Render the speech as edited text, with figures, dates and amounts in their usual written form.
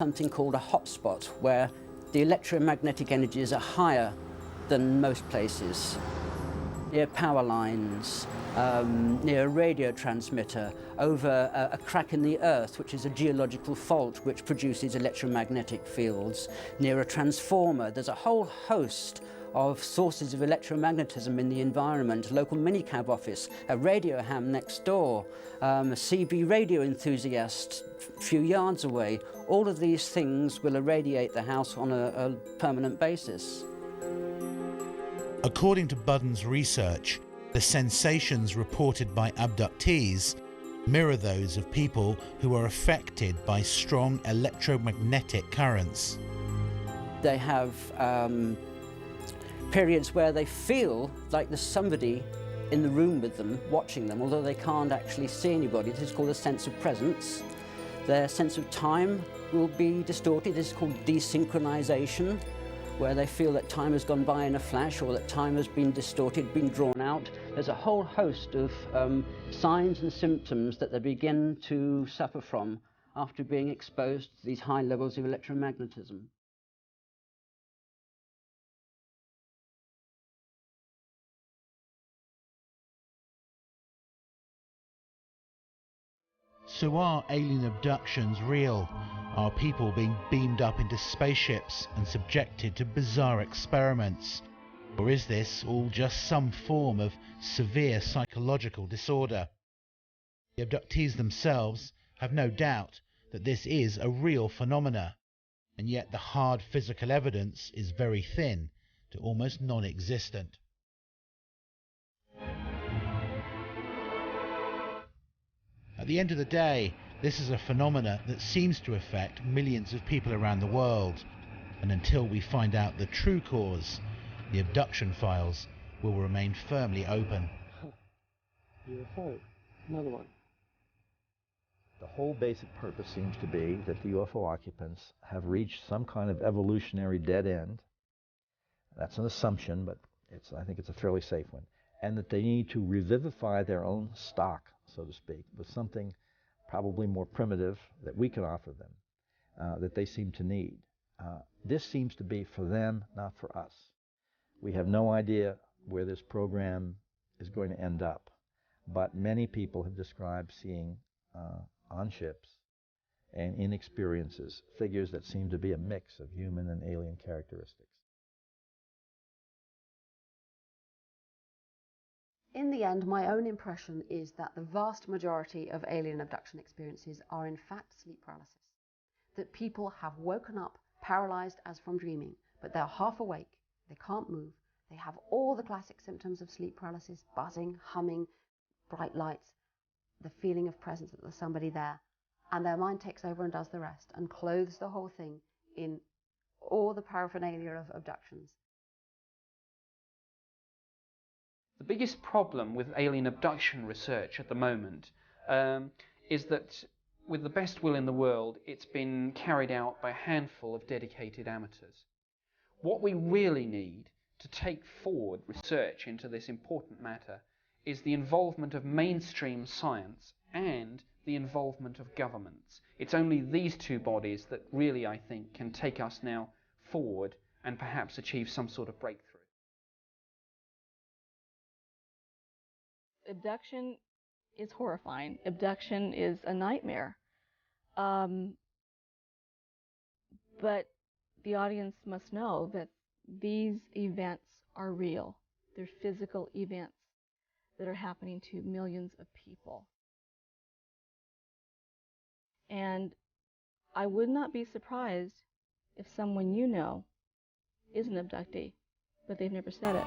Something called a hotspot, where the electromagnetic energies are higher than most places. Near power lines, near a radio transmitter, over a crack in the earth, which is a geological fault which produces electromagnetic fields. Near a transformer, there's a whole host of sources of electromagnetism in the environment. A local minicab office, a radio ham next door, a CB radio enthusiast a few yards away. All of these things will irradiate the house on a permanent basis. According to Budden's research, the sensations reported by abductees mirror those of people who are affected by strong electromagnetic currents. They have periods where they feel like there's somebody in the room with them, watching them, although they can't actually see anybody. This is called a sense of presence. Their sense of time will be distorted. This is called desynchronization, where they feel that time has gone by in a flash, or that time has been distorted, been drawn out. There's a whole host of signs and symptoms that they begin to suffer from after being exposed to these high levels of electromagnetism. So are alien abductions real? Are people being beamed up into spaceships and subjected to bizarre experiments? Or is this all just some form of severe psychological disorder? The abductees themselves have no doubt that this is a real phenomena, and yet the hard physical evidence is very thin to almost non-existent. At the end of the day, this is a phenomena that seems to affect millions of people around the world, and until we find out the true cause, the abduction files will remain firmly open. UFO, another one. The whole basic purpose seems to be that the UFO occupants have reached some kind of evolutionary dead end. That's an assumption, but I think it's a fairly safe one. And that they need to revivify their own stock, so to speak, with something probably more primitive that we can offer them, that they seem to need. This seems to be for them, not for us. We have no idea where this program is going to end up, but many people have described seeing on ships and in experiences figures that seem to be a mix of human and alien characteristics. In the end, my own impression is that the vast majority of alien abduction experiences are in fact sleep paralysis. That people have woken up paralyzed as from dreaming, but they're half awake, they can't move, they have all the classic symptoms of sleep paralysis: buzzing, humming, bright lights, the feeling of presence that there's somebody there, and their mind takes over and does the rest and clothes the whole thing in all the paraphernalia of abductions. The biggest problem with alien abduction research at the moment is that, with the best will in the world, it's been carried out by a handful of dedicated amateurs. What we really need to take forward research into this important matter is the involvement of mainstream science and the involvement of governments. It's only these two bodies that really, I think, can take us now forward and perhaps achieve some sort of breakthrough. Abduction is horrifying. Abduction is a nightmare. But the audience must know that these events are real. They're physical events that are happening to millions of people. And I would not be surprised if someone you know is an abductee, but they've never said it.